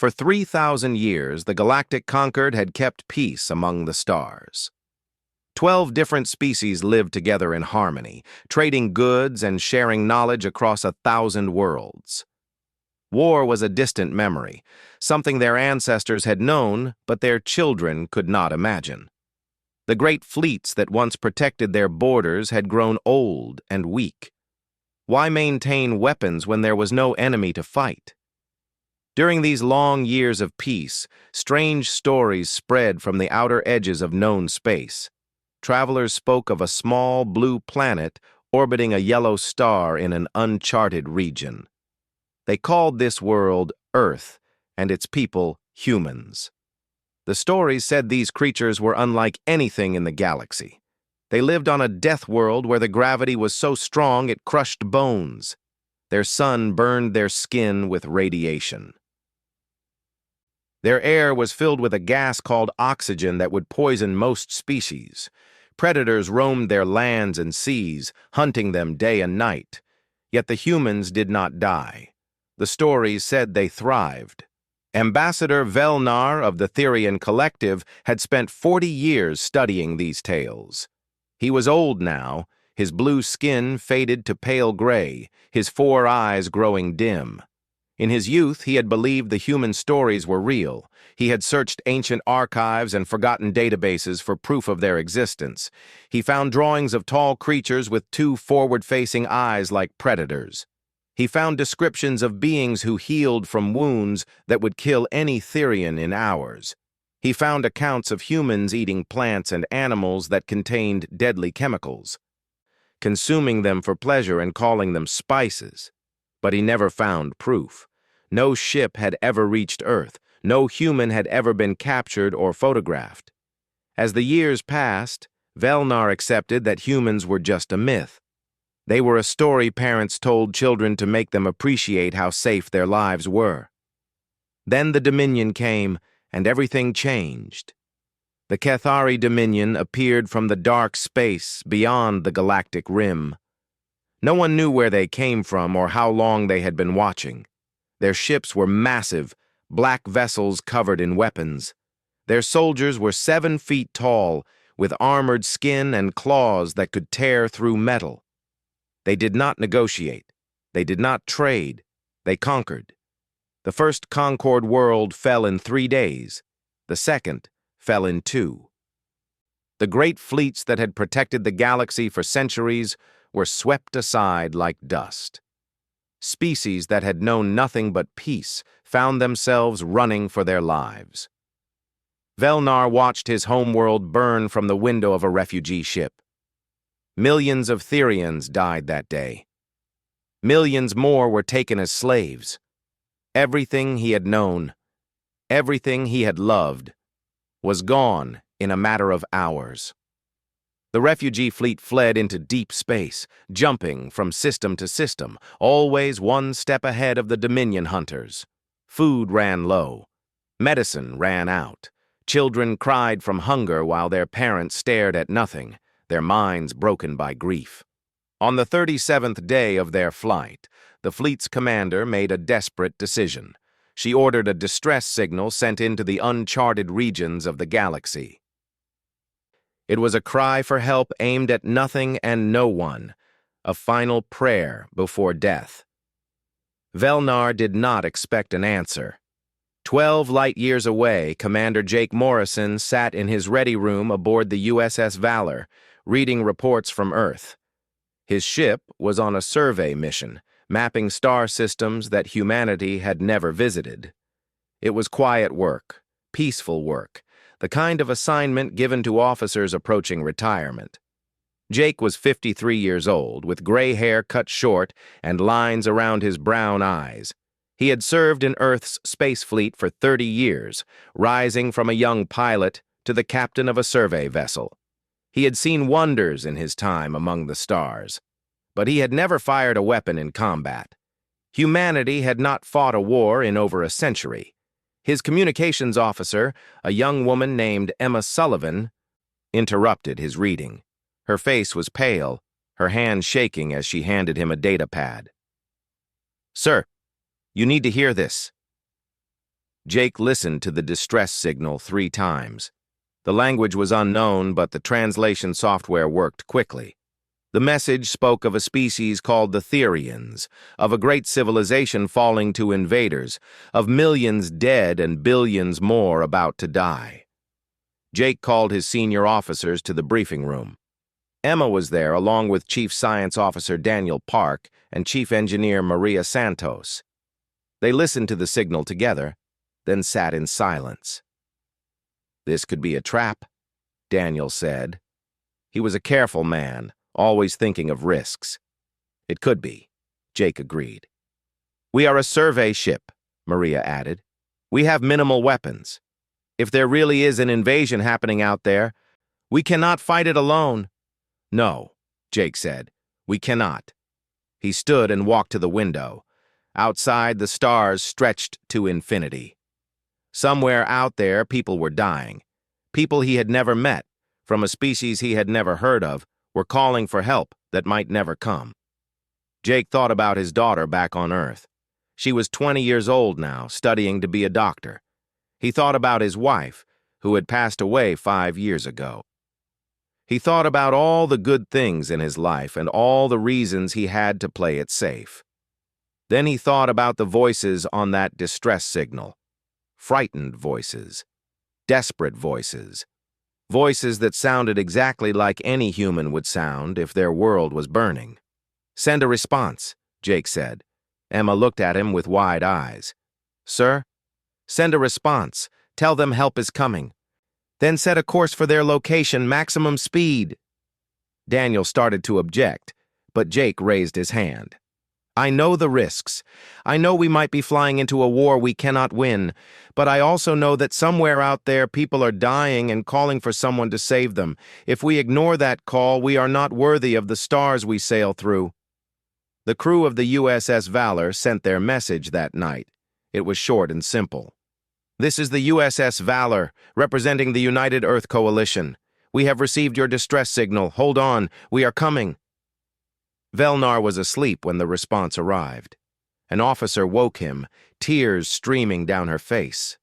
For 3,000 years, the galactic conquered had kept peace among the stars. 12 different species lived together in harmony, trading goods and sharing knowledge across 1,000 worlds. War was a distant memory, something their ancestors had known, but their children could not imagine. The great fleets that once protected their borders had grown old and weak. Why maintain weapons when there was no enemy to fight? During these long years of peace, strange stories spread from the outer edges of known space. Travelers spoke of a small blue planet orbiting a yellow star in an uncharted region. They called this world Earth and its people humans. The stories said these creatures were unlike anything in the galaxy. They lived on a death world where the gravity was so strong it crushed bones. Their sun burned their skin with radiation. Their air was filled with a gas called oxygen that would poison most species. Predators roamed their lands and seas, hunting them day and night. Yet the humans did not die. The stories said they thrived. Ambassador Velnar of the Therian Collective had spent 40 years studying these tales. He was old now, his blue skin faded to pale gray, his 4 eyes growing dim. In his youth, he had believed the human stories were real. He had searched ancient archives and forgotten databases for proof of their existence. He found drawings of tall creatures with 2 forward-facing eyes like predators. He found descriptions of beings who healed from wounds that would kill any Therian in hours. He found accounts of humans eating plants and animals that contained deadly chemicals, consuming them for pleasure and calling them spices. But he never found proof. No ship had ever reached Earth. No human had ever been captured or photographed. As the years passed, Velnar accepted that humans were just a myth. They were a story parents told children to make them appreciate how safe their lives were. Then the Dominion came, and everything changed. The Cathari Dominion appeared from the dark space beyond the galactic rim. No one knew where they came from or how long they had been watching. Their ships were massive, black vessels covered in weapons. Their soldiers were 7 feet tall, with armored skin and claws that could tear through metal. They did not negotiate. They did not trade. They conquered. The first Concord world fell in 3 days. The second fell in 2. The great fleets that had protected the galaxy for centuries were swept aside like dust. Species that had known nothing but peace found themselves running for their lives. Velnar watched his homeworld burn from the window of a refugee ship. Millions of Therians died that day. Millions more were taken as slaves. Everything he had known, everything he had loved, was gone in a matter of hours. The refugee fleet fled into deep space, jumping from system to system, always 1 step ahead of the Dominion hunters. Food ran low. Medicine ran out. Children cried from hunger while their parents stared at nothing, their minds broken by grief. On the 37th day of their flight, the fleet's commander made a desperate decision. She ordered a distress signal sent into the uncharted regions of the galaxy. It was a cry for help aimed at nothing and no one, a final prayer before death. Velnar did not expect an answer. 12 light years away, Commander Jake Morrison sat in his ready room aboard the USS Valor, reading reports from Earth. His ship was on a survey mission, mapping star systems that humanity had never visited. It was quiet work, peaceful work, the kind of assignment given to officers approaching retirement. Jake was 53 years old, with gray hair cut short and lines around his brown eyes. He had served in Earth's space fleet for 30 years, rising from a young pilot to the captain of a survey vessel. He had seen wonders in his time among the stars, but he had never fired a weapon in combat. Humanity had not fought a war in over a century. His communications officer, a young woman named Emma Sullivan, interrupted his reading. Her face was pale, her hand shaking as she handed him a data pad. "Sir, you need to hear this." Jake listened to the distress signal 3 times. The language was unknown, but the translation software worked quickly. The message spoke of a species called the Therians, of a great civilization falling to invaders, of millions dead and billions more about to die. Jake called his senior officers to the briefing room. Emma was there along with Chief Science Officer Daniel Park and Chief Engineer Maria Santos. They listened to the signal together, then sat in silence. "This could be a trap," Daniel said. He was a careful man, always thinking of risks. "It could be," Jake agreed. "We are a survey ship," Maria added. "We have minimal weapons. If there really is an invasion happening out there, we cannot fight it alone." "No," Jake said. "We cannot." He stood and walked to the window. Outside, the stars stretched to infinity. Somewhere out there, people were dying. People he had never met, from a species he had never heard of, were calling for help that might never come. Jake thought about his daughter back on Earth. She was 20 years old now, studying to be a doctor. He thought about his wife, who had passed away 5 years ago. He thought about all the good things in his life and all the reasons he had to play it safe. Then he thought about the voices on that distress signal. Frightened voices. Desperate voices. Voices that sounded exactly like any human would sound if their world was burning. "Send a response," Jake said. Emma looked at him with wide eyes. "Sir? Send a response. Tell them help is coming. Then set a course for their location, maximum speed." Daniel started to object, but Jake raised his hand. "I know the risks. I know we might be flying into a war we cannot win, but I also know that somewhere out there people are dying and calling for someone to save them. If we ignore that call, we are not worthy of the stars we sail through." The crew of the USS Valor sent their message that night. It was short and simple. "This is the USS Valor, representing the United Earth Coalition. We have received your distress signal. Hold on, we are coming." Velnar was asleep when the response arrived. An officer woke him, tears streaming down her face.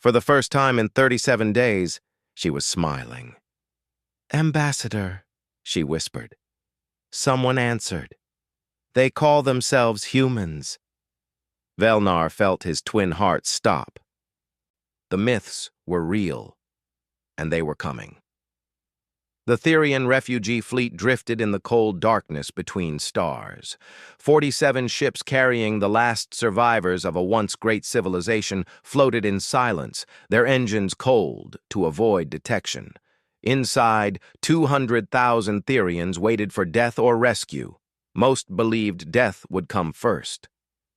For the first time in 37 days, she was smiling. "Ambassador," she whispered. Someone answered. "They call themselves humans." Velnar felt his twin hearts stop. The myths were real, and they were coming. The Therian refugee fleet drifted in the cold darkness between stars. 47 ships carrying the last survivors of a once great civilization floated in silence, their engines cold to avoid detection. Inside, 200,000 Therians waited for death or rescue. Most believed death would come first.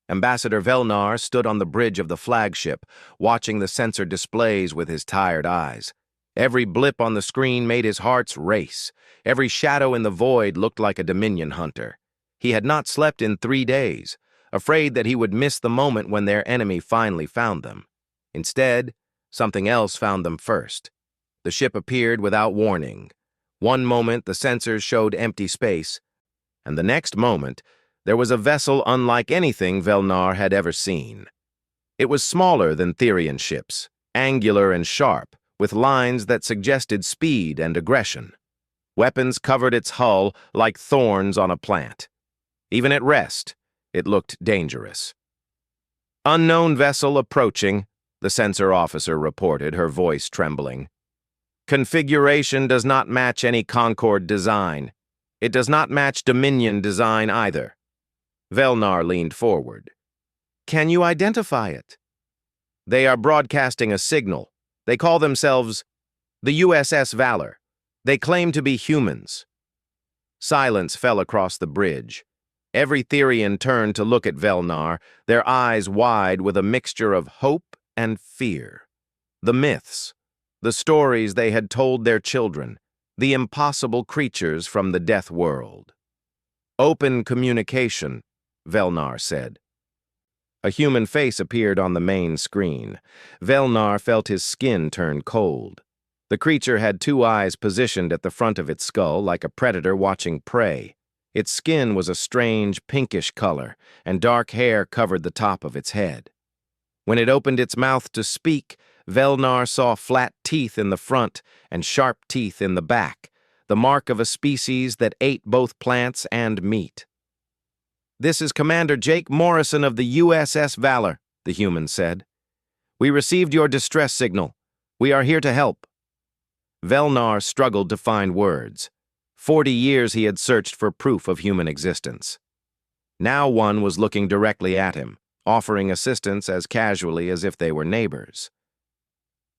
Ambassador Velnar stood on the bridge of the flagship, watching the sensor displays with his tired eyes. Every blip on the screen made his heart race. Every shadow in the void looked like a Dominion hunter. He had not slept in 3 days, afraid that he would miss the moment when their enemy finally found them. Instead, something else found them first. The ship appeared without warning. One moment the sensors showed empty space, and the next moment there was a vessel unlike anything Velnar had ever seen. It was smaller than Therian ships, angular and sharp, with lines that suggested speed and aggression. Weapons covered its hull like thorns on a plant. Even at rest, it looked dangerous. "Unknown vessel approaching," the sensor officer reported, her voice trembling. "Configuration does not match any Concorde design. It does not match Dominion design either." Velnar leaned forward. "Can you identify it?" "They are broadcasting a signal. They call themselves the USS Valor. They claim to be humans." Silence fell across the bridge. Every Therian turned to look at Velnar, their eyes wide with a mixture of hope and fear. The myths, the stories they had told their children, the impossible creatures from the death world. "Open communication," Velnar said. A human face appeared on the main screen. Velnar felt his skin turn cold. The creature had 2 eyes positioned at the front of its skull like a predator watching prey. Its skin was a strange pinkish color, and dark hair covered the top of its head. When it opened its mouth to speak, Velnar saw flat teeth in the front and sharp teeth in the back, the mark of a species that ate both plants and meat. "This is Commander Jake Morrison of the USS Valor," the human said. "We received your distress signal. We are here to help." Velnar struggled to find words. 40 years he had searched for proof of human existence. Now one was looking directly at him, offering assistance as casually as if they were neighbors.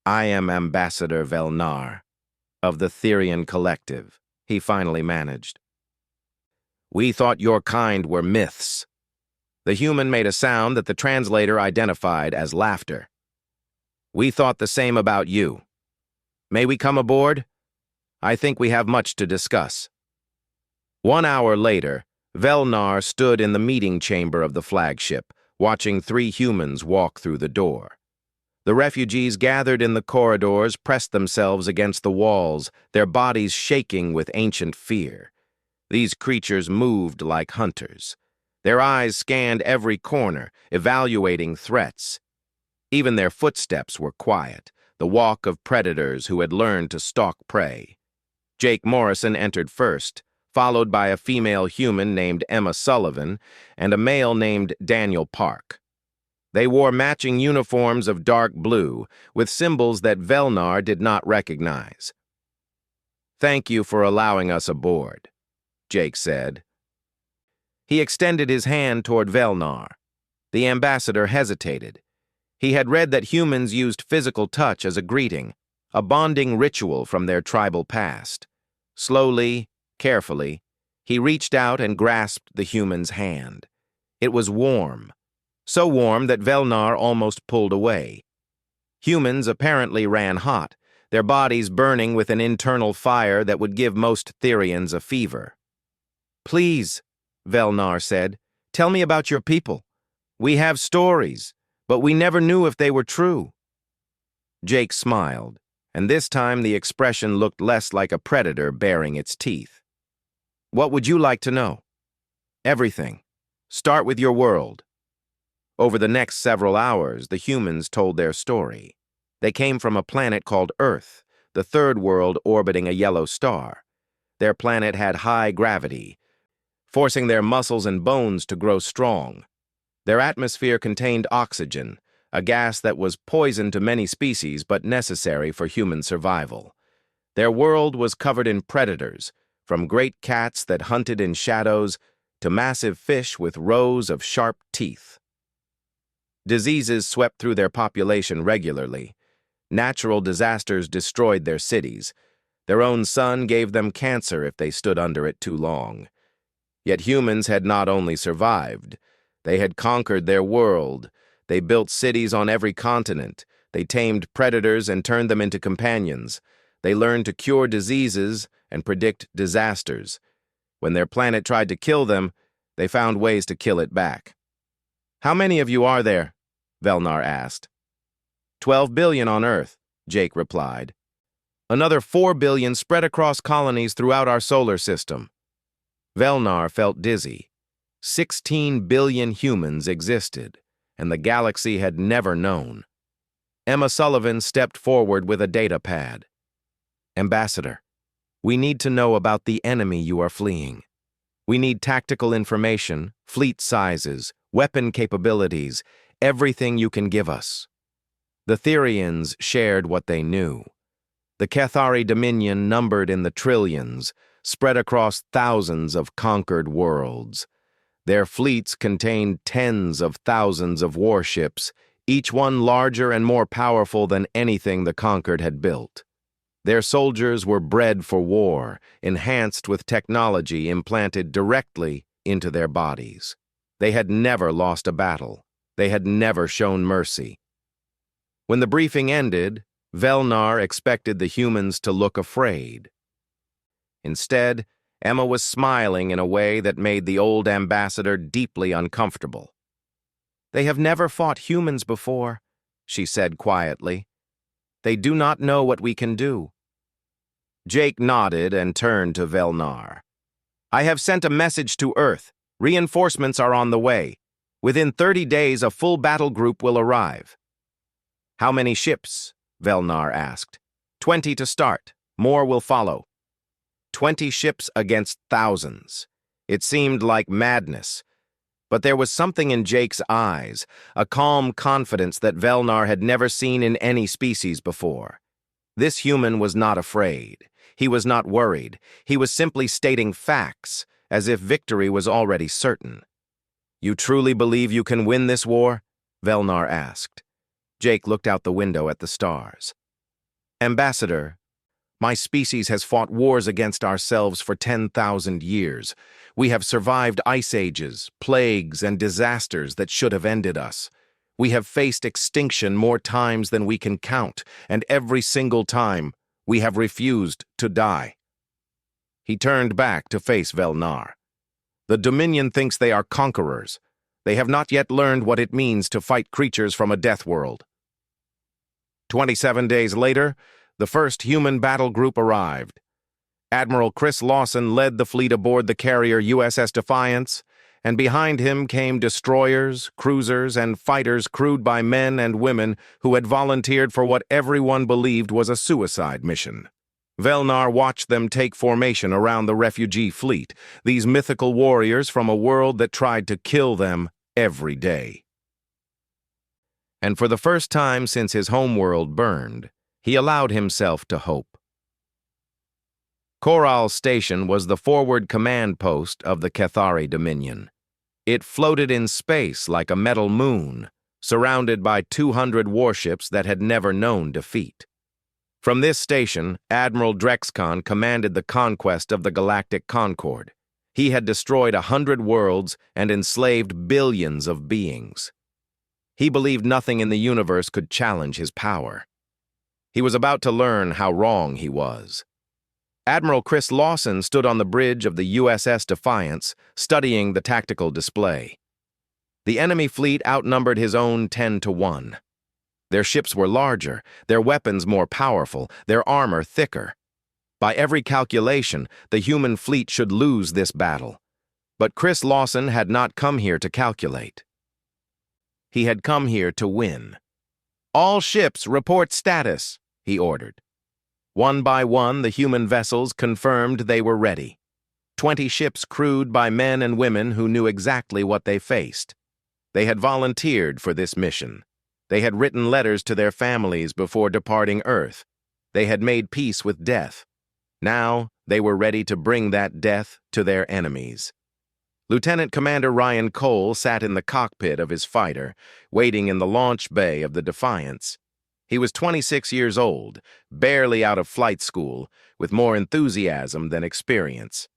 "I am Ambassador Velnar, of the Therian Collective," he finally managed. "We thought your kind were myths." The human made a sound that the translator identified as laughter. "We thought the same about you. May we come aboard? I think we have much to discuss." 1 hour later, Velnar stood in the meeting chamber of the flagship, watching 3 humans walk through the door. The refugees gathered in the corridors pressed themselves against the walls, their bodies shaking with ancient fear. These creatures moved like hunters. Their eyes scanned every corner, evaluating threats. Even their footsteps were quiet, the walk of predators who had learned to stalk prey. Jake Morrison entered first, followed by a female human named Emma Sullivan and a male named Daniel Park. They wore matching uniforms of dark blue, with symbols that Velnar did not recognize. "Thank you for allowing us aboard," Jake said. He extended his hand toward Velnar. The ambassador hesitated. He had read that humans used physical touch as a greeting, a bonding ritual from their tribal past. Slowly, carefully, he reached out and grasped the human's hand. It was warm, so warm that Velnar almost pulled away. Humans apparently ran hot, their bodies burning with an internal fire that would give most Therians a fever. "Please," Velnar said, "tell me about your people. We have stories, but we never knew if they were true." Jake smiled, and this time the expression looked less like a predator baring its teeth. "What would you like to know?" "Everything. Start with your world." Over the next several hours, the humans told their story. They came from a planet called Earth, the third world orbiting a yellow star. Their planet had high gravity, forcing their muscles and bones to grow strong. Their atmosphere contained oxygen, a gas that was poison to many species but necessary for human survival. Their world was covered in predators, from great cats that hunted in shadows to massive fish with rows of sharp teeth. Diseases swept through their population regularly. Natural disasters destroyed their cities. Their own sun gave them cancer if they stood under it too long. Yet humans had not only survived, they had conquered their world. They built cities on every continent. They tamed predators and turned them into companions. They learned to cure diseases and predict disasters. When their planet tried to kill them, they found ways to kill it back. "How many of you are there?" Velnar asked. 12 billion on Earth, Jake replied. "Another 4 billion spread across colonies throughout our solar system." Velnar felt dizzy. 16 billion humans existed, and the galaxy had never known. Emma Sullivan stepped forward with a data pad. "Ambassador, we need to know about the enemy you are fleeing. We need tactical information, fleet sizes, weapon capabilities, everything you can give us." The Therians shared what they knew. The Cathari Dominion numbered in the trillions, spread across thousands of conquered worlds. Their fleets contained tens of thousands of warships, each one larger and more powerful than anything the conquered had built. Their soldiers were bred for war, enhanced with technology implanted directly into their bodies. They had never lost a battle. They had never shown mercy. When the briefing ended, Velnar expected the humans to look afraid. Instead, Emma was smiling in a way that made the old ambassador deeply uncomfortable. "They have never fought humans before," she said quietly. "They do not know what we can do." Jake nodded and turned to Velnar. "I have sent a message to Earth. Reinforcements are on the way. Within 30 days, a full battle group will arrive. How many ships? Velnar asked. 20 to start. More will follow. 20 ships against thousands. It seemed like madness. But there was something in Jake's eyes, a calm confidence that Velnar had never seen in any species before. This human was not afraid. He was not worried. He was simply stating facts, as if victory was already certain. You truly believe you can win this war? Velnar asked. Jake looked out the window at the stars. Ambassador, my species has fought wars against ourselves for 10,000 years. We have survived ice ages, plagues, and disasters that should have ended us. We have faced extinction more times than we can count, and every single time, we have refused to die. He turned back to face Velnar. The Dominion thinks they are conquerors. They have not yet learned what it means to fight creatures from a death world. 27 days later, the first human battle group arrived. Admiral Chris Lawson led the fleet aboard the carrier USS Defiance, and behind him came destroyers, cruisers, and fighters crewed by men and women who had volunteered for what everyone believed was a suicide mission. Velnar watched them take formation around the refugee fleet, these mythical warriors from a world that tried to kill them every day. And for the first time since his homeworld burned, he allowed himself to hope. Coral Station was the forward command post of the Cathari Dominion. It floated in space like a metal moon, surrounded by 200 warships that had never known defeat. From this station, Admiral Drexcon commanded the conquest of the Galactic Concord. He had destroyed 100 worlds and enslaved billions of beings. He believed nothing in the universe could challenge his power. He was about to learn how wrong he was. Admiral Chris Lawson stood on the bridge of the USS Defiance, studying the tactical display. The enemy fleet outnumbered his own 10-1. Their ships were larger, their weapons more powerful, their armor thicker. By every calculation, the human fleet should lose this battle. But Chris Lawson had not come here to calculate. He had come here to win. All ships report status, he ordered. One by one, the human vessels confirmed they were ready. 20 ships crewed by men and women who knew exactly what they faced. They had volunteered for this mission. They had written letters to their families before departing Earth. They had made peace with death. Now, they were ready to bring that death to their enemies. Lieutenant Commander Ryan Cole sat in the cockpit of his fighter, waiting in the launch bay of the Defiance. He was 26 years old, barely out of flight school, with more enthusiasm than experience.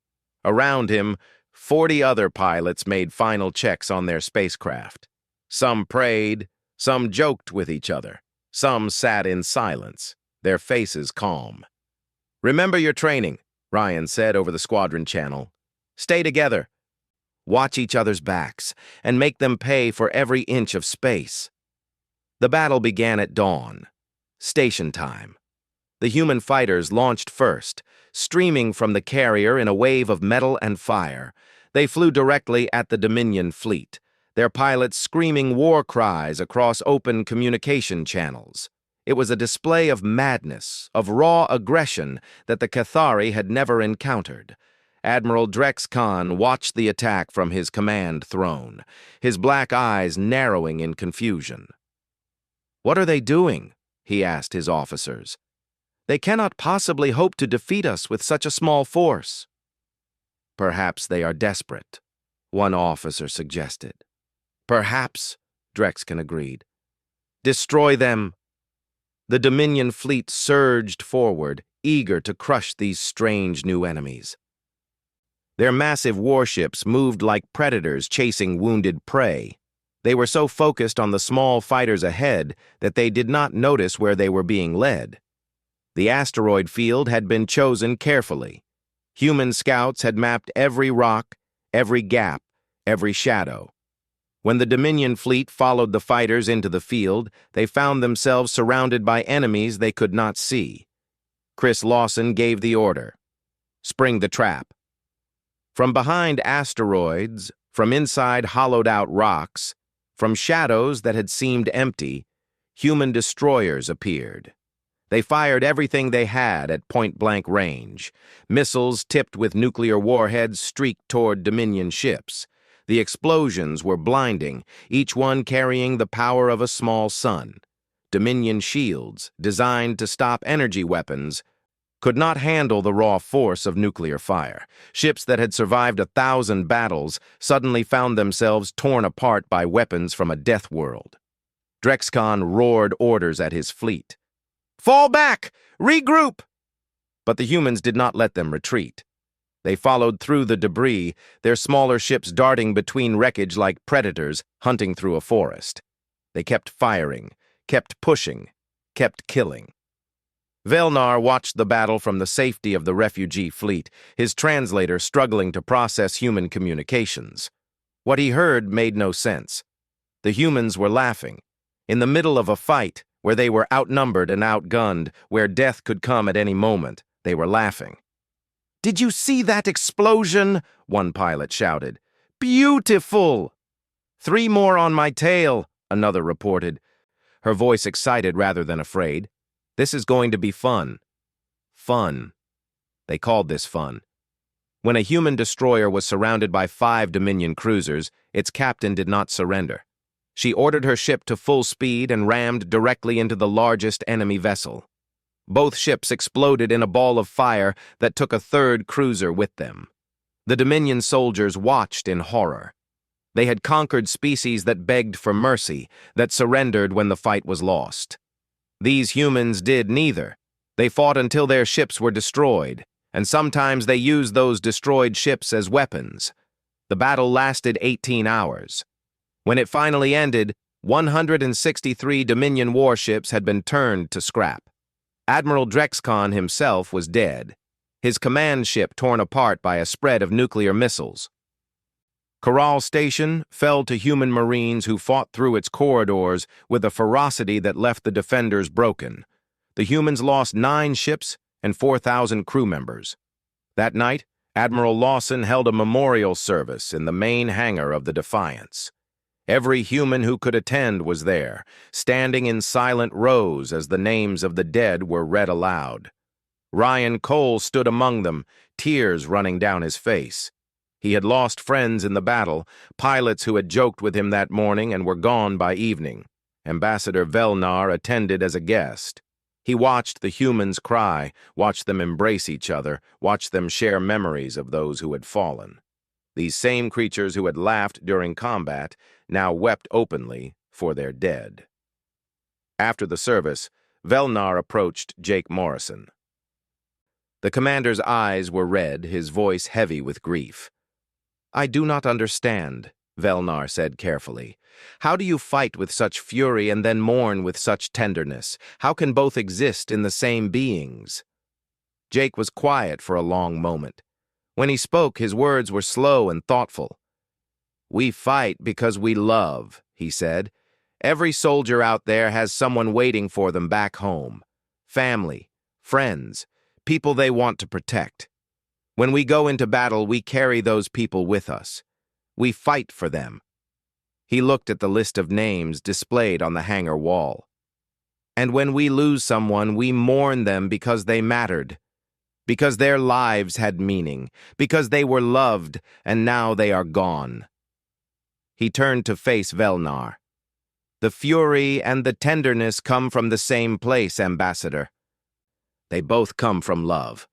Around him, 40 other pilots made final checks on their spacecraft. Some prayed, some joked with each other, some sat in silence, their faces calm. "Remember your training," Ryan said over the squadron channel. "Stay together. Watch each other's backs, and make them pay for every inch of space." The battle began at dawn. Station time. The human fighters launched first, streaming from the carrier in a wave of metal and fire. They flew directly at the Dominion fleet, their pilots screaming war cries across open communication channels. It was a display of madness, of raw aggression that the Cathari had never encountered. Admiral Drexcon watched the attack from his command throne, his black eyes narrowing in confusion. "What are they doing?" he asked his officers. "They cannot possibly hope to defeat us with such a small force." "Perhaps they are desperate," one officer suggested. "Perhaps," Drexcon agreed. "Destroy them." The Dominion fleet surged forward, eager to crush these strange new enemies. Their massive warships moved like predators chasing wounded prey. They were so focused on the small fighters ahead that they did not notice where they were being led. The asteroid field had been chosen carefully. Human scouts had mapped every rock, every gap, every shadow. When the Dominion fleet followed the fighters into the field, they found themselves surrounded by enemies they could not see. Chris Lawson gave the order. "Spring the trap." From behind asteroids, from inside hollowed-out rocks, from shadows that had seemed empty, human destroyers appeared. They fired everything they had at point-blank range. Missiles tipped with nuclear warheads streaked toward Dominion ships. The explosions were blinding, each one carrying the power of a small sun. Dominion shields, designed to stop energy weapons, could not handle the raw force of nuclear fire. Ships that had survived 1,000 battles suddenly found themselves torn apart by weapons from a death world. Drexcon roared orders at his fleet. "Fall back! Regroup!" But the humans did not let them retreat. They followed through the debris, their smaller ships darting between wreckage like predators hunting through a forest. They kept firing, kept pushing, kept killing. Velnar watched the battle from the safety of the refugee fleet, his translator struggling to process human communications. What he heard made no sense. The humans were laughing. In the middle of a fight, where they were outnumbered and outgunned, where death could come at any moment, they were laughing. "Did you see that explosion?" one pilot shouted. "Beautiful!" "3 more on my tail," another reported, her voice excited rather than afraid. "This is going to be fun." Fun. They called this fun. When a human destroyer was surrounded by 5 Dominion cruisers, its captain did not surrender. She ordered her ship to full speed and rammed directly into the largest enemy vessel. Both ships exploded in a ball of fire that took a 3rd cruiser with them. The Dominion soldiers watched in horror. They had conquered species that begged for mercy, that surrendered when the fight was lost. These humans did neither. They fought until their ships were destroyed, and sometimes they used those destroyed ships as weapons. The battle lasted 18 hours. When it finally ended, 163 Dominion warships had been turned to scrap. Admiral Drexcon himself was dead, his command ship torn apart by a spread of nuclear missiles. Corral Station fell to human Marines who fought through its corridors with a ferocity that left the defenders broken. The humans lost 9 ships and 4,000 crew members. That night, Admiral Lawson held a memorial service in the main hangar of the Defiance. Every human who could attend was there, standing in silent rows as the names of the dead were read aloud. Ryan Cole stood among them, tears running down his face. He had lost friends in the battle, pilots who had joked with him that morning and were gone by evening. Ambassador Velnar attended as a guest. He watched the humans cry, watched them embrace each other, watched them share memories of those who had fallen. These same creatures who had laughed during combat now wept openly for their dead. After the service, Velnar approached Jake Morrison. The commander's eyes were red, his voice heavy with grief. "I do not understand," Velnar said carefully. "How do you fight with such fury and then mourn with such tenderness? How can both exist in the same beings?" Jake was quiet for a long moment. When he spoke, his words were slow and thoughtful. "We fight because we love," he said. "Every soldier out there has someone waiting for them back home. Family, friends, people they want to protect. When we go into battle, we carry those people with us. We fight for them." He looked at the list of names displayed on the hangar wall. "And when we lose someone, we mourn them because they mattered, because their lives had meaning, because they were loved, and now they are gone." He turned to face Velnar. "The fury and the tenderness come from the same place, Ambassador. They both come from love."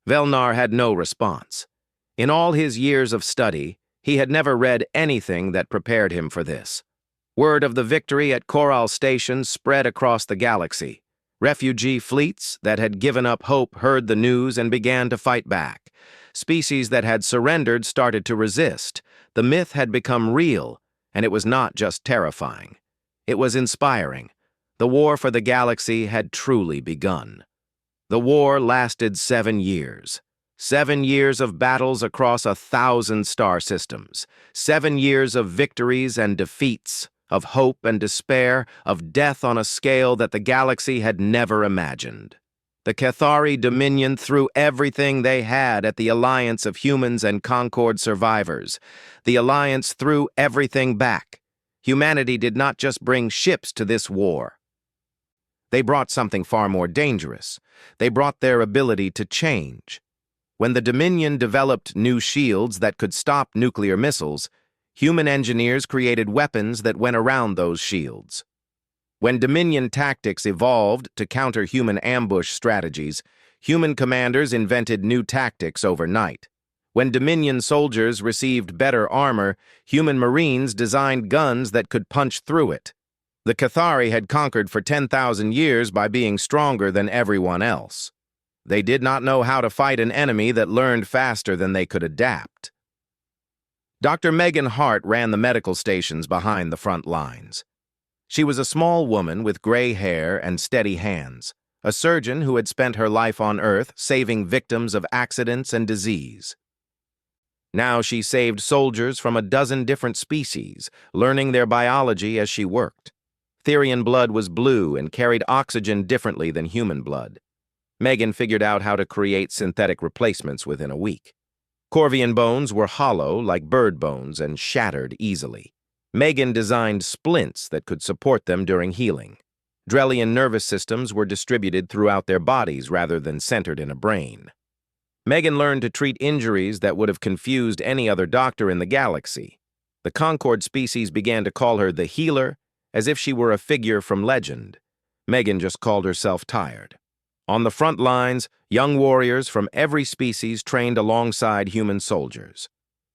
Velnar had no response. In all his years of study, he had never read anything that prepared him for this. Word of the victory at Corral Station spread across the galaxy. Refugee fleets that had given up hope heard the news and began to fight back. Species that had surrendered started to resist. The myth had become real, and it was not just terrifying. It was inspiring. The war for the galaxy had truly begun. The war lasted 7 years. 7 years of battles across 1,000 star systems. 7 years of victories and defeats, of hope and despair, of death on a scale that the galaxy had never imagined. The Cathari Dominion threw everything they had at the alliance of humans and Concord survivors. The alliance threw everything back. Humanity did not just bring ships to this war. They brought something far more dangerous. They brought their ability to change. When the Dominion developed new shields that could stop nuclear missiles, human engineers created weapons that went around those shields. When Dominion tactics evolved to counter human ambush strategies, human commanders invented new tactics overnight. When Dominion soldiers received better armor, human Marines designed guns that could punch through it. The Cathari had conquered for 10,000 years by being stronger than everyone else. They did not know how to fight an enemy that learned faster than they could adapt. Dr. Megan Hart ran the medical stations behind the front lines. She was a small woman with gray hair and steady hands, a surgeon who had spent her life on Earth saving victims of accidents and disease. Now she saved soldiers from a dozen different species, learning their biology as she worked. Therian blood was blue and carried oxygen differently than human blood. Megan figured out how to create synthetic replacements within a week. Corvian bones were hollow like bird bones and shattered easily. Megan designed splints that could support them during healing. Drellian nervous systems were distributed throughout their bodies rather than centered in a brain. Megan learned to treat injuries that would have confused any other doctor in the galaxy. The Concord species began to call her the healer, as if she were a figure from legend. Megan just called herself tired. On the front lines, young warriors from every species trained alongside human soldiers.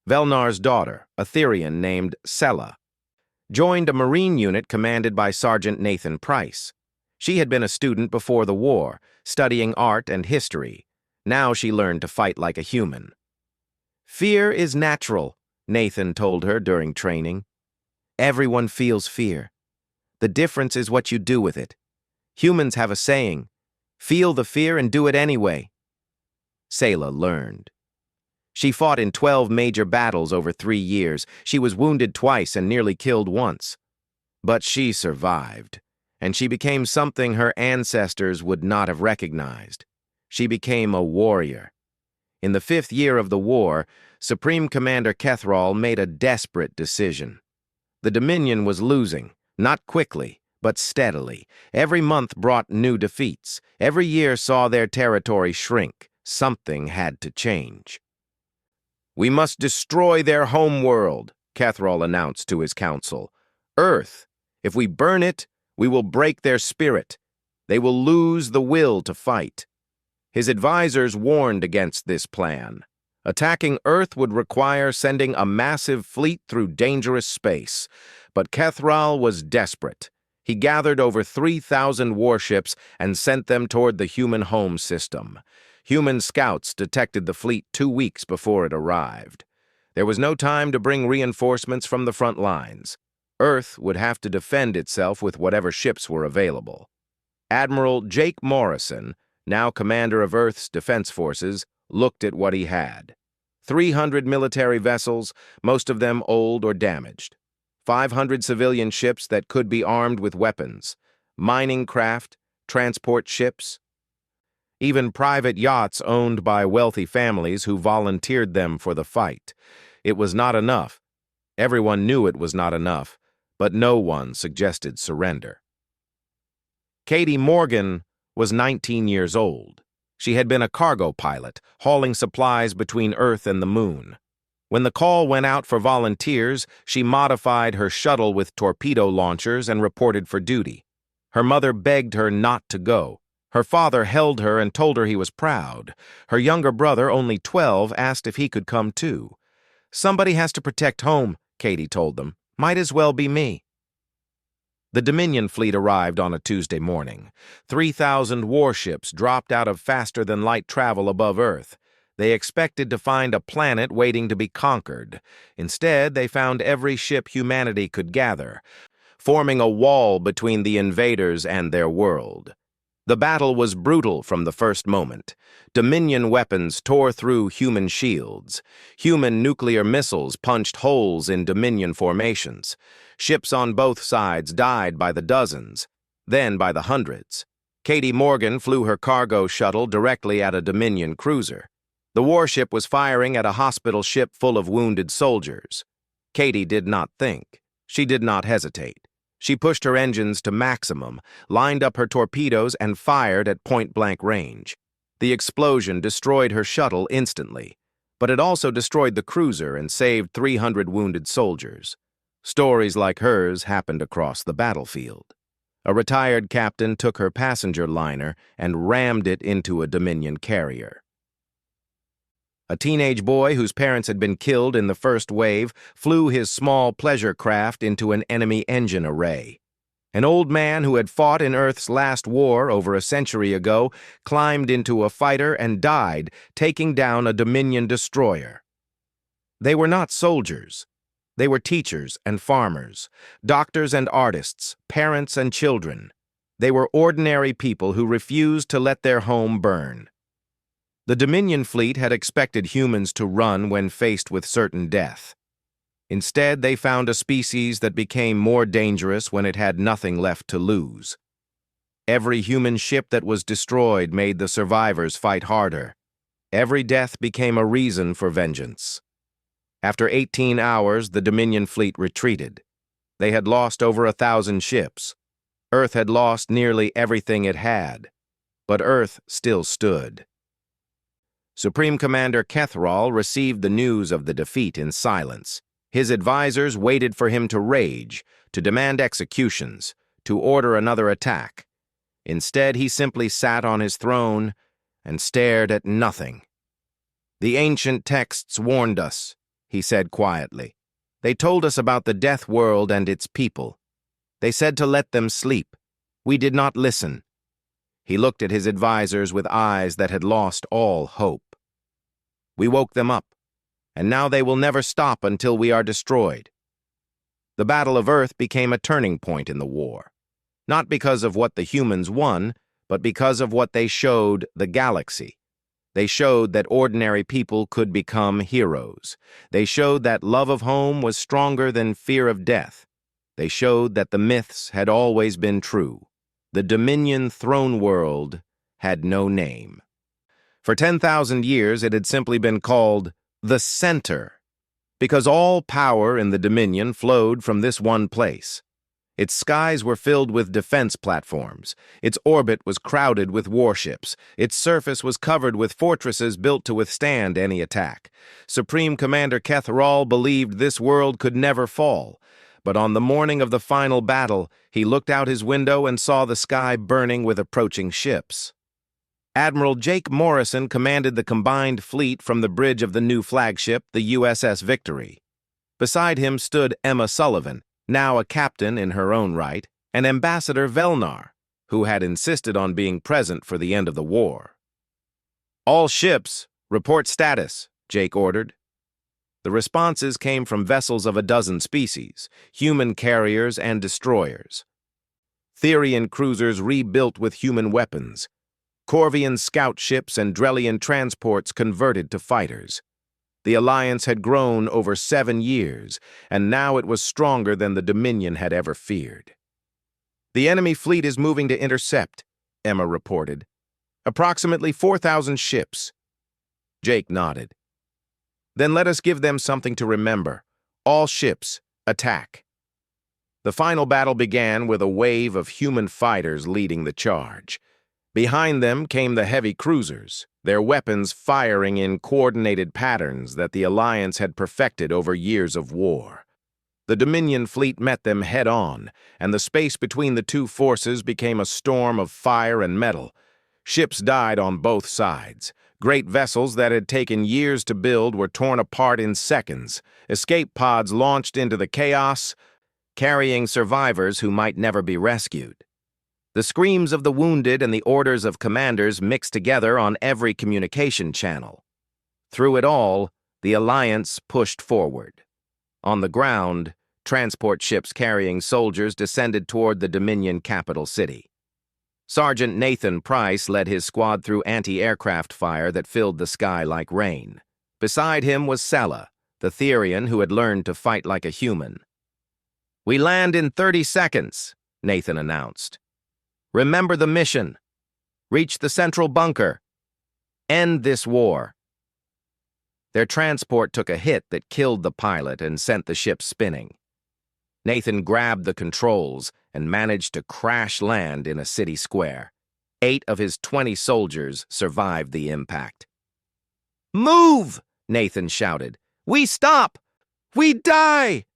Velnar's daughter, a Therian named Sella, joined a Marine unit commanded by Sergeant Nathan Price. She had been a student before the war, studying art and history. Now she learned to fight like a human. "Fear is natural," Nathan told her during training. "Everyone feels fear. The difference is what you do with it. Humans have a saying, feel the fear and do it anyway." Sela learned. She fought in 12 major battles over 3 years. She was wounded twice and nearly killed once. But she survived, and she became something her ancestors would not have recognized. She became a warrior. In the 5th year of the war, Supreme Commander Kethral made a desperate decision. The Dominion was losing, not quickly, but steadily. Every month brought new defeats. Every year saw their territory shrink. Something had to change. "We must destroy their homeworld," Kethral announced to his council. "Earth. If we burn it, we will break their spirit. They will lose the will to fight." His advisors warned against this plan. Attacking Earth would require sending a massive fleet through dangerous space. But Kethral was desperate. He gathered over 3,000 warships and sent them toward the human home system. Human scouts detected the fleet 2 weeks before it arrived. There was no time to bring reinforcements from the front lines. Earth would have to defend itself with whatever ships were available. Admiral Jake Morrison, now commander of Earth's defense forces, looked at what he had. 300 military vessels, most of them old or damaged. 500 civilian ships that could be armed with weapons. Mining craft, transport ships. Even private yachts owned by wealthy families who volunteered them for the fight. It was not enough. Everyone knew it was not enough, but no one suggested surrender. Katie Morgan was 19 years old. She had been a cargo pilot, hauling supplies between Earth and the Moon. When the call went out for volunteers, she modified her shuttle with torpedo launchers and reported for duty. Her mother begged her not to go. Her father held her and told her he was proud. Her younger brother, only 12, asked if he could come too. "Somebody has to protect home," Katie told them. "Might as well be me." The Dominion fleet arrived on a Tuesday morning. 3,000 warships dropped out of faster-than-light travel above Earth. They expected to find a planet waiting to be conquered. Instead, they found every ship humanity could gather, forming a wall between the invaders and their world. The battle was brutal from the first moment. Dominion weapons tore through human shields. Human nuclear missiles punched holes in Dominion formations. Ships on both sides died by the dozens, then by the hundreds. Katie Morgan flew her cargo shuttle directly at a Dominion cruiser. The warship was firing at a hospital ship full of wounded soldiers. Katie did not think. She did not hesitate. She pushed her engines to maximum, lined up her torpedoes, and fired at point-blank range. The explosion destroyed her shuttle instantly, but it also destroyed the cruiser and saved 300 wounded soldiers. Stories like hers happened across the battlefield. A retired captain took her passenger liner and rammed it into a Dominion carrier. A teenage boy whose parents had been killed in the first wave flew his small pleasure craft into an enemy engine array. An old man who had fought in Earth's last war over a century ago climbed into a fighter and died, taking down a Dominion destroyer. They were not soldiers. They were teachers and farmers, doctors and artists, parents and children. They were ordinary people who refused to let their home burn. The Dominion fleet had expected humans to run when faced with certain death. Instead, they found a species that became more dangerous when it had nothing left to lose. Every human ship that was destroyed made the survivors fight harder. Every death became a reason for vengeance. After 18 hours, the Dominion fleet retreated. They had lost over 1,000 ships. Earth had lost nearly everything it had, but Earth still stood. Supreme Commander Kethrall received the news of the defeat in silence. His advisors waited for him to rage, to demand executions, to order another attack. Instead, he simply sat on his throne and stared at nothing. "The ancient texts warned us," he said quietly. "They told us about the death world and its people. They said to let them sleep. We did not listen." He looked at his advisors with eyes that had lost all hope. "We woke them up, and now they will never stop until we are destroyed." The Battle of Earth became a turning point in the war, not because of what the humans won, but because of what they showed the galaxy. They showed that ordinary people could become heroes. They showed that love of home was stronger than fear of death. They showed that the myths had always been true. The Dominion throne world had no name. For 10,000 years, it had simply been called the Center, because all power in the Dominion flowed from this one place. Its skies were filled with defense platforms. Its orbit was crowded with warships. Its surface was covered with fortresses built to withstand any attack. Supreme Commander Kethrall believed this world could never fall. But on the morning of the final battle, he looked out his window and saw the sky burning with approaching ships. Admiral Jake Morrison commanded the combined fleet from the bridge of the new flagship, the USS Victory. Beside him stood Emma Sullivan, now a captain in her own right, and Ambassador Velnar, who had insisted on being present for the end of the war. "All ships, report status," Jake ordered. The responses came from vessels of a dozen species, human carriers and destroyers. Therian cruisers rebuilt with human weapons. Corvian scout ships and Drellian transports converted to fighters. The alliance had grown over 7 years, and now it was stronger than the Dominion had ever feared. "The enemy fleet is moving to intercept," Emma reported. "Approximately 4,000 ships." Jake nodded. "Then let us give them something to remember. All ships, attack." The final battle began with a wave of human fighters leading the charge. Behind them came the heavy cruisers, their weapons firing in coordinated patterns that the Alliance had perfected over years of war. The Dominion fleet met them head-on, and the space between the two forces became a storm of fire and metal. Ships died on both sides. Great vessels that had taken years to build were torn apart in seconds. Escape pods launched into the chaos, carrying survivors who might never be rescued. The screams of the wounded and the orders of commanders mixed together on every communication channel. Through it all, the Alliance pushed forward. On the ground, transport ships carrying soldiers descended toward the Dominion capital city. Sergeant Nathan Price led his squad through anti-aircraft fire that filled the sky like rain. Beside him was Sela, the Therian who had learned to fight like a human. "We land in 30 seconds, Nathan announced. "Remember the mission. Reach the central bunker. End this war." Their transport took a hit that killed the pilot and sent the ship spinning. Nathan grabbed the controls and managed to crash land in a city square. 8 of his 20 soldiers survived the impact. "Move!" Nathan shouted. "We stop! We die!"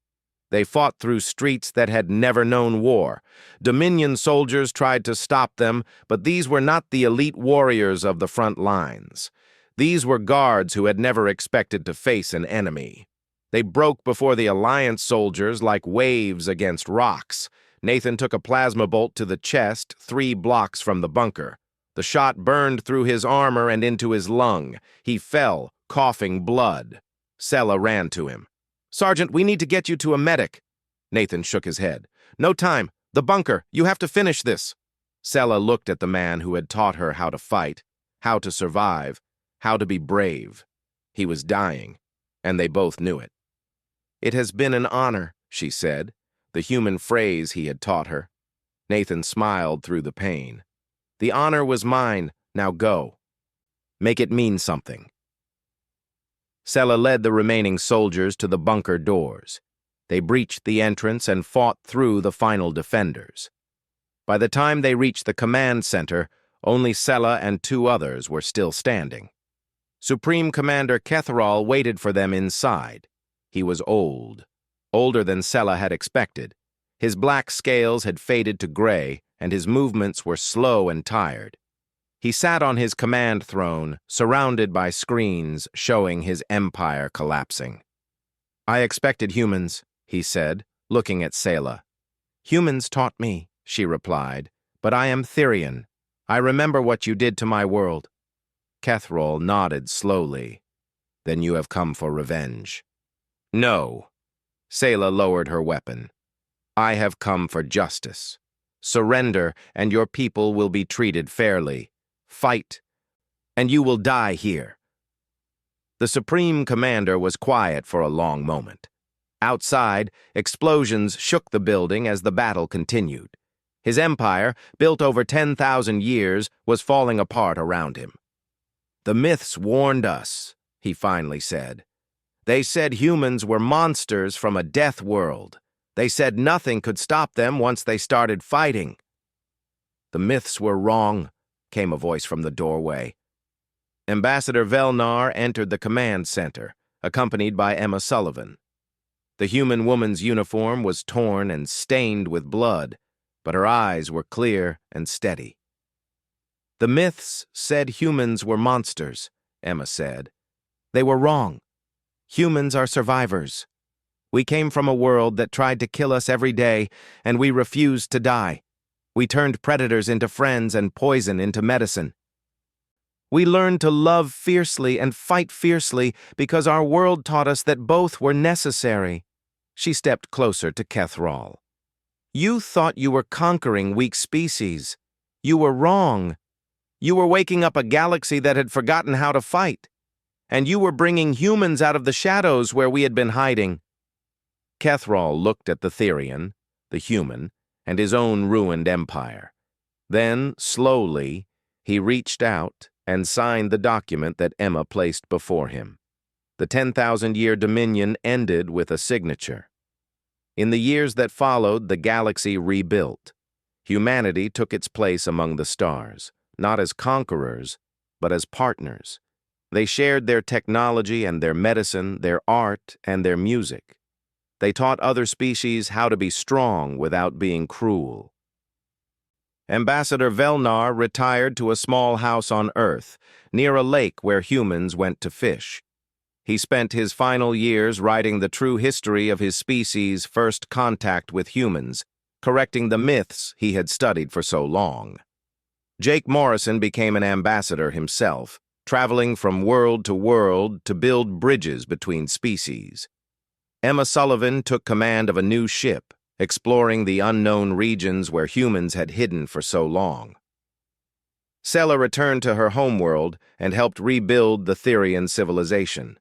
They fought through streets that had never known war. Dominion soldiers tried to stop them, but these were not the elite warriors of the front lines. These were guards who had never expected to face an enemy. They broke before the Alliance soldiers like waves against rocks. Nathan took a plasma bolt to the chest 3 blocks from the bunker. The shot burned through his armor and into his lung. He fell, coughing blood. Sela ran to him. "Sergeant, we need to get you to a medic." Nathan shook his head. "No time. The bunker. You have to finish this." Sela looked at the man who had taught her how to fight, how to survive, how to be brave. He was dying, and they both knew it. "It has been an honor," she said, the human phrase he had taught her. Nathan smiled through the pain. "The honor was mine. Now go. Make it mean something." Sela led the remaining soldiers to the bunker doors. They breached the entrance and fought through the final defenders. By the time they reached the command center, only Sela and 2 others were still standing. Supreme Commander Kethrall waited for them inside. He was old, older than Sela had expected. His black scales had faded to gray, and his movements were slow and tired. He sat on his command throne, surrounded by screens showing his empire collapsing. "I expected humans," he said, looking at Sela. "Humans taught me," she replied, "but I am Therian. I remember what you did to my world." Kethrall nodded slowly. "Then you have come for revenge." "No." Sela lowered her weapon. "I have come for justice. Surrender, and your people will be treated fairly. Fight, and you will die here." The Supreme Commander was quiet for a long moment. Outside, explosions shook the building as the battle continued. His empire, built over 10,000 years, was falling apart around him. "The myths warned us," he finally said. "They said humans were monsters from a death world. They said nothing could stop them once they started fighting." "The myths were wrong," came a voice from the doorway. Ambassador Velnar entered the command center, accompanied by Emma Sullivan. The human woman's uniform was torn and stained with blood, but her eyes were clear and steady. "The myths said humans were monsters," Emma said. "They were wrong. Humans are survivors. We came from a world that tried to kill us every day, and we refused to die. We turned predators into friends and poison into medicine. We learned to love fiercely and fight fiercely because our world taught us that both were necessary." She stepped closer to Kethrall. "You thought you were conquering weak species. You were wrong. You were waking up a galaxy that had forgotten how to fight. And you were bringing humans out of the shadows where we had been hiding." Kethrall looked at the Therian, the human, and his own ruined empire. Then, slowly, he reached out and signed the document that Emma placed before him. The 10,000-year dominion ended with a signature. In the years that followed, the galaxy rebuilt. Humanity took its place among the stars, not as conquerors, but as partners. They shared their technology and their medicine, their art and their music. They taught other species how to be strong without being cruel. Ambassador Velnar retired to a small house on Earth, near a lake where humans went to fish. He spent his final years writing the true history of his species' first contact with humans, correcting the myths he had studied for so long. Jake Morrison became an ambassador himself, traveling from world to build bridges between species. Emma Sullivan took command of a new ship, exploring the unknown regions where humans had hidden for so long. Sela returned to her homeworld and helped rebuild the Therian civilization.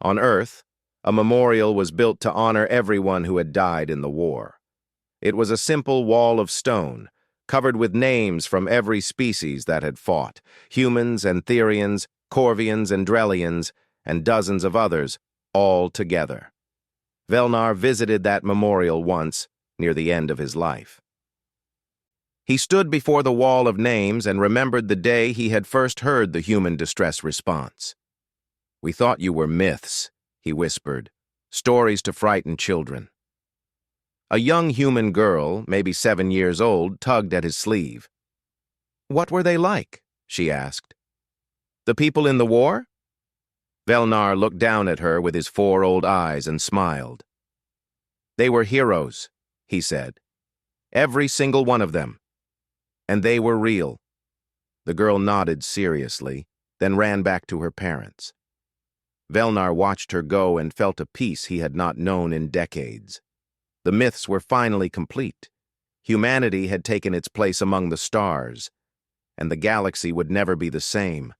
On Earth, a memorial was built to honor everyone who had died in the war. It was a simple wall of stone, covered with names from every species that had fought, humans and Therians, Corvians and Drellians, and dozens of others, all together. Velnar visited that memorial once, near the end of his life. He stood before the wall of names and remembered the day he had first heard the human distress response. "We thought you were myths," he whispered, "stories to frighten children." A young human girl, maybe 7 years old, tugged at his sleeve. "What were they like?" she asked. "The people in the war?" Velnar looked down at her with his 4 old eyes and smiled. "They were heroes," he said. "Every single one of them. And they were real." The girl nodded seriously, then ran back to her parents. Velnar watched her go and felt a peace he had not known in decades. The myths were finally complete. Humanity had taken its place among the stars, and the galaxy would never be the same